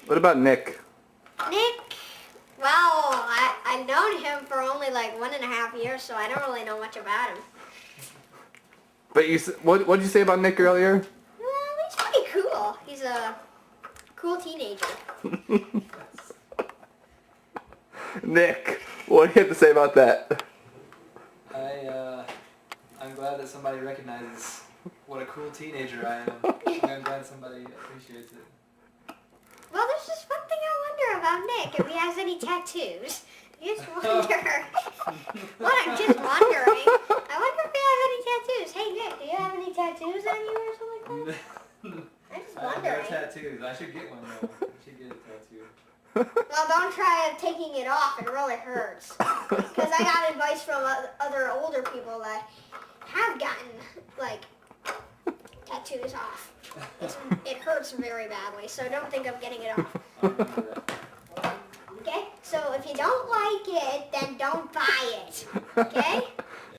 What about Nick? Nick, well, I've known him for only like 1.5 years, so I don't really know much about him. But what did you say about Nick earlier? Well, he's pretty cool. He's a cool teenager. Nick, what do you have to say about that? I'm glad that somebody recognizes what a cool teenager I am. I'm glad somebody appreciates it. Well, there's just one thing I wonder about Nick, if he has any tattoos. I just wonder. What, I'm just wondering. I wonder if he has any tattoos. Hey, Nick, do you have any tattoos on you or something like that? I'm just I have wondering. no tattoos. I should get one though. I should get a tattoo. Well, don't try taking it off. It really hurts. Because I got advice from other older people that have gotten, like, tattoos off. It hurts very badly, so don't think of getting it off. I'll remember that. Okay? So if you don't like it, then don't buy it. Okay?